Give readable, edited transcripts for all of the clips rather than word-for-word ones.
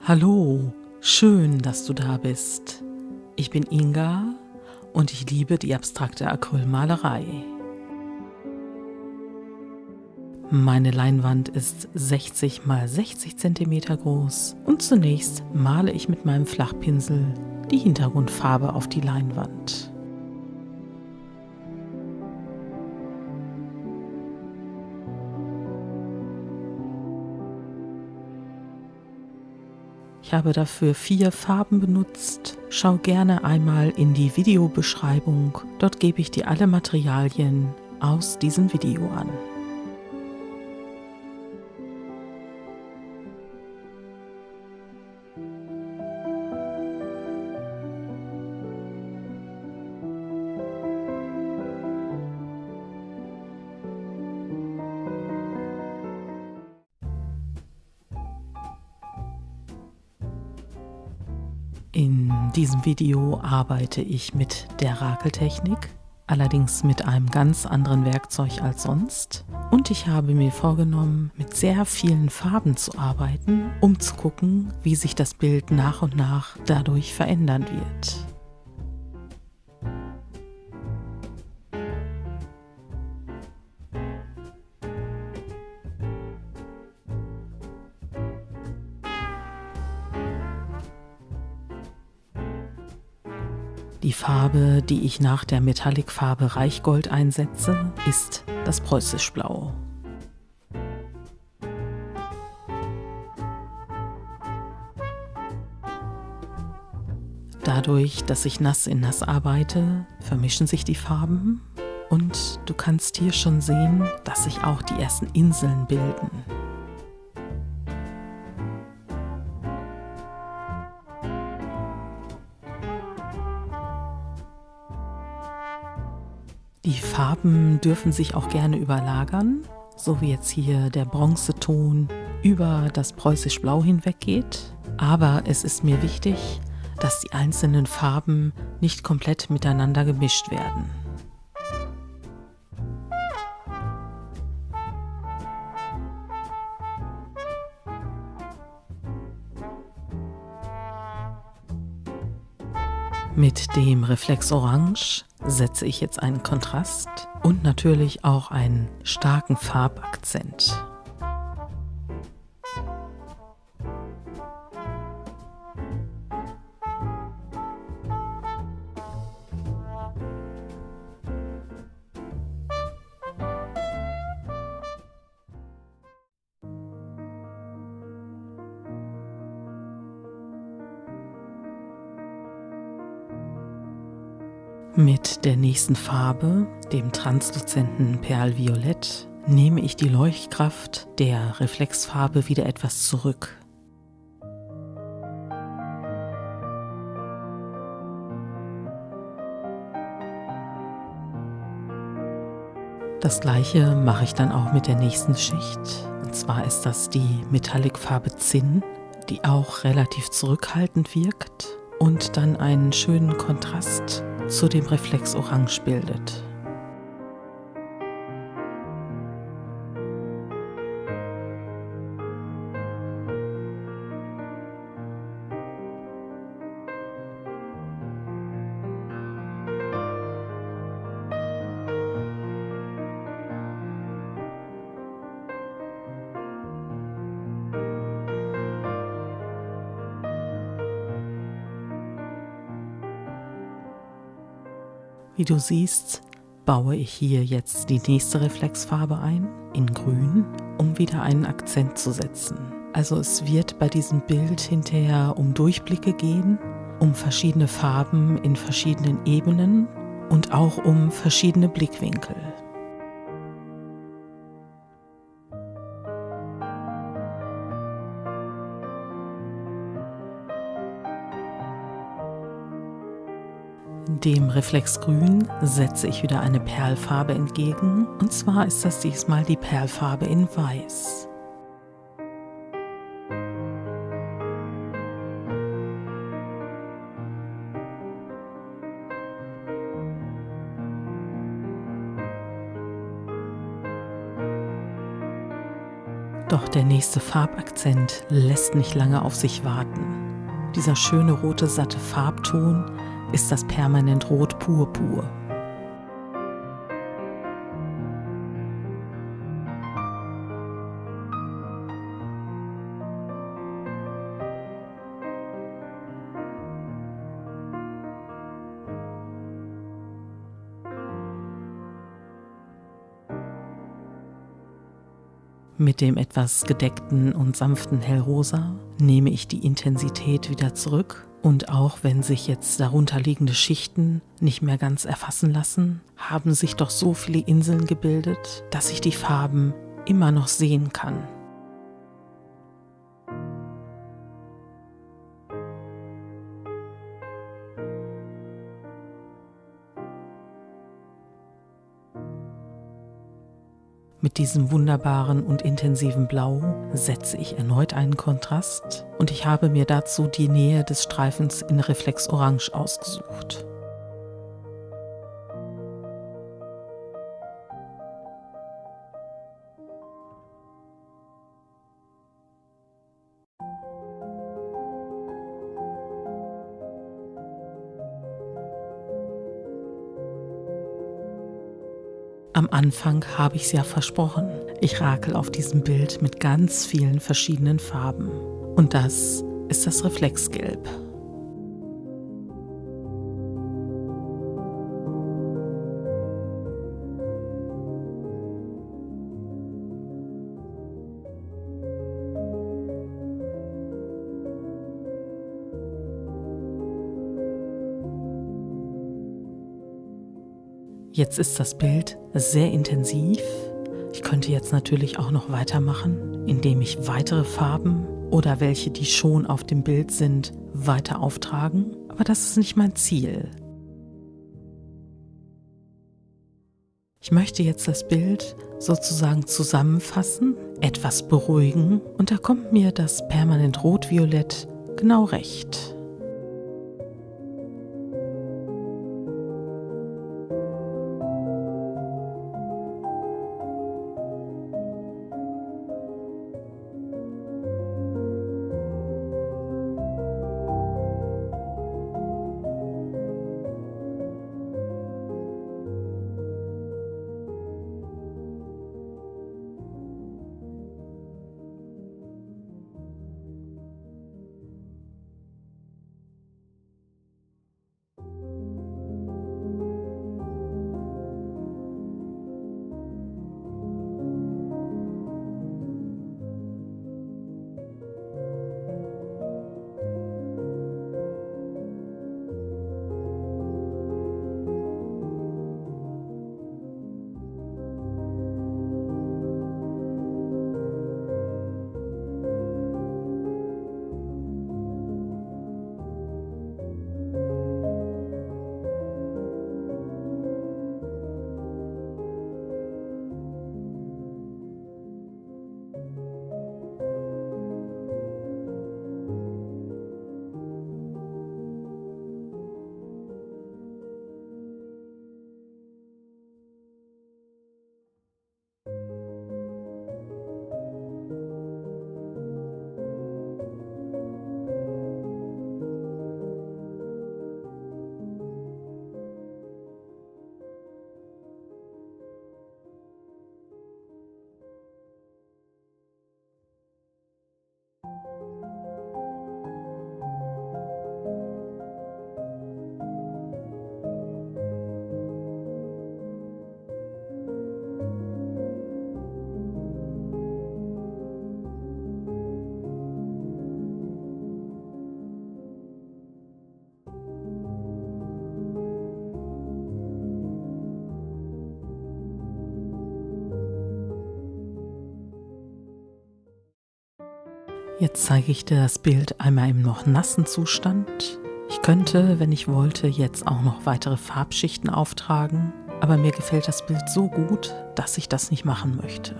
Hallo, schön, dass du da bist. Ich bin Inga und ich liebe die abstrakte Acrylmalerei. Meine Leinwand ist 60 mal 60 cm groß und zunächst male ich mit meinem Flachpinsel die Hintergrundfarbe auf die Leinwand. Ich habe dafür 4 Farben benutzt. Schau gerne einmal in die Videobeschreibung, dort gebe ich dir alle Materialien aus diesem Video an. In diesem Video arbeite ich mit der Rakeltechnik, allerdings mit einem ganz anderen Werkzeug als sonst. Und ich habe mir vorgenommen, mit sehr vielen Farben zu arbeiten, um zu gucken, wie sich das Bild nach und nach dadurch verändern wird. Die Farbe, die ich nach der Metallic-Farbe Reichgold einsetze, ist das Preußisch-Blau. Dadurch, dass ich nass in nass arbeite, vermischen sich die Farben und du kannst hier schon sehen, dass sich auch die ersten Inseln bilden. Die Farben dürfen sich auch gerne überlagern, so wie jetzt hier der Bronzeton über das Preußisch-Blau hinweggeht. Aber es ist mir wichtig, dass die einzelnen Farben nicht komplett miteinander gemischt werden. Mit dem Reflex Orange setze ich jetzt einen Kontrast und natürlich auch einen starken Farbakzent. Mit der nächsten Farbe, dem transluzenten Perlviolett, nehme ich die Leuchtkraft der Reflexfarbe wieder etwas zurück. Das gleiche mache ich dann auch mit der nächsten Schicht. Und zwar ist das die Metallic-Farbe Zinn, die auch relativ zurückhaltend wirkt und dann einen schönen Kontrast zu dem Reflex Orange bildet. Wie du siehst, baue ich hier jetzt die nächste Reflexfarbe ein, in Grün, um wieder einen Akzent zu setzen. Also es wird bei diesem Bild hinterher um Durchblicke gehen, um verschiedene Farben in verschiedenen Ebenen und auch um verschiedene Blickwinkel. Dem Reflexgrün setze ich wieder eine Perlfarbe entgegen, und zwar ist das diesmal die Perlfarbe in Weiß. Doch der nächste Farbakzent lässt nicht lange auf sich warten. Dieser schöne rote satte Farbton ist das Permanent Rot Purpur. Mit dem etwas gedeckten und sanften Hellrosa nehme ich die Intensität wieder zurück und auch wenn sich jetzt darunterliegende Schichten nicht mehr ganz erfassen lassen, haben sich doch so viele Inseln gebildet, dass ich die Farben immer noch sehen kann. Mit diesem wunderbaren und intensiven Blau setze ich erneut einen Kontrast und ich habe mir dazu die Nähe des Streifens in Reflex Orange ausgesucht. Am Anfang habe ich es ja versprochen. Ich rakel auf diesem Bild mit ganz vielen verschiedenen Farben. Und das ist das Reflexgelb. Jetzt ist das Bild sehr intensiv. Ich könnte jetzt natürlich auch noch weitermachen, indem ich weitere Farben oder welche, die schon auf dem Bild sind, weiter auftragen. Aber das ist nicht mein Ziel. Ich möchte jetzt das Bild sozusagen zusammenfassen, etwas beruhigen und da kommt mir das Permanent Rot-Violett genau recht. Jetzt zeige ich dir das Bild einmal im noch nassen Zustand. Ich könnte, wenn ich wollte, jetzt auch noch weitere Farbschichten auftragen, aber mir gefällt das Bild so gut, dass ich das nicht machen möchte.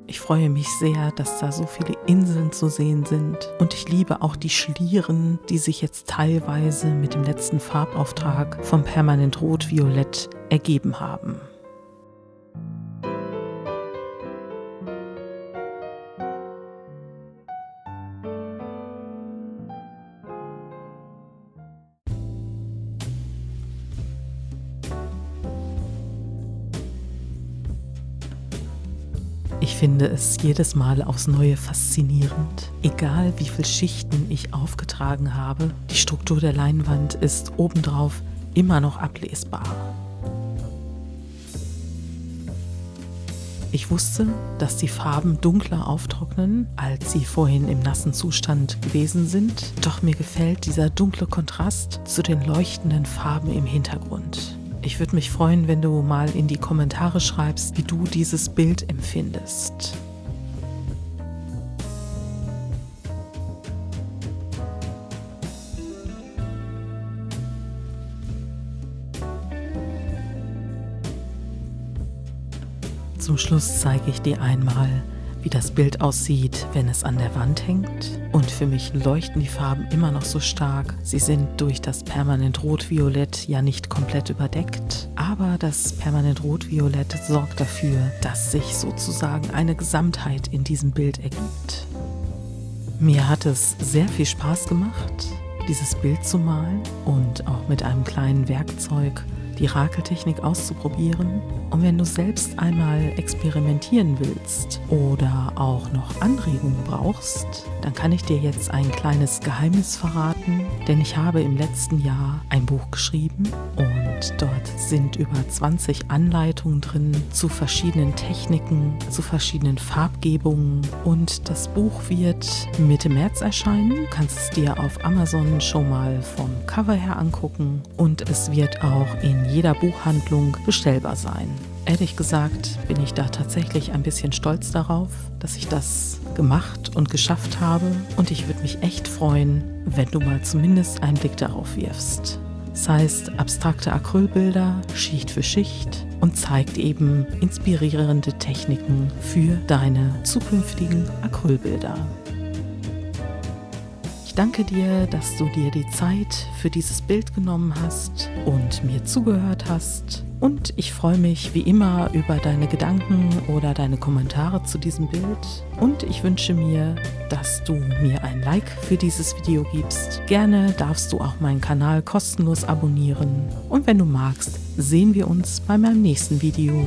Ich freue mich sehr, dass da so viele Inseln zu sehen sind und ich liebe auch die Schlieren, die sich jetzt teilweise mit dem letzten Farbauftrag vom Permanent Rot-Violett ergeben haben. Ich finde es jedes Mal aufs Neue faszinierend. Egal wie viele Schichten ich aufgetragen habe, die Struktur der Leinwand ist obendrauf immer noch ablesbar. Ich wusste, dass die Farben dunkler auftrocknen, als sie vorhin im nassen Zustand gewesen sind, doch mir gefällt dieser dunkle Kontrast zu den leuchtenden Farben im Hintergrund. Ich würde mich freuen, wenn du mal in die Kommentare schreibst, wie du dieses Bild empfindest. Zum Schluss zeige ich dir einmal, wie das Bild aussieht, wenn es an der Wand hängt. Und für mich leuchten die Farben immer noch so stark. Sie sind durch das Permanent Rot-Violett ja nicht komplett überdeckt, aber das Permanent Rot-Violett sorgt dafür, dass sich sozusagen eine Gesamtheit in diesem Bild ergibt. Mir hat es sehr viel Spaß gemacht, dieses Bild zu malen und auch mit einem kleinen Werkzeug die Rakeltechnik auszuprobieren. Und wenn du selbst einmal experimentieren willst oder auch noch Anregungen brauchst, dann kann ich dir jetzt ein kleines Geheimnis verraten, denn ich habe im letzten Jahr ein Buch geschrieben und dort sind über 20 Anleitungen drin zu verschiedenen Techniken, zu verschiedenen Farbgebungen und das Buch wird Mitte März erscheinen. Du kannst es dir auf Amazon schon mal vom Cover her angucken und es wird auch in jeder Buchhandlung bestellbar sein. Ehrlich gesagt bin ich da tatsächlich ein bisschen stolz darauf, dass ich das gemacht und geschafft habe und ich würde mich echt freuen, wenn du mal zumindest einen Blick darauf wirfst. Das heißt, abstrakte Acrylbilder, Schicht für Schicht und zeigt eben inspirierende Techniken für deine zukünftigen Acrylbilder. Ich danke dir, dass du dir die Zeit für dieses Bild genommen hast und mir zugehört hast. Und ich freue mich wie immer über deine Gedanken oder deine Kommentare zu diesem Bild. Und ich wünsche mir, dass du mir ein Like für dieses Video gibst. Gerne darfst du auch meinen Kanal kostenlos abonnieren. Und wenn du magst, sehen wir uns bei meinem nächsten Video.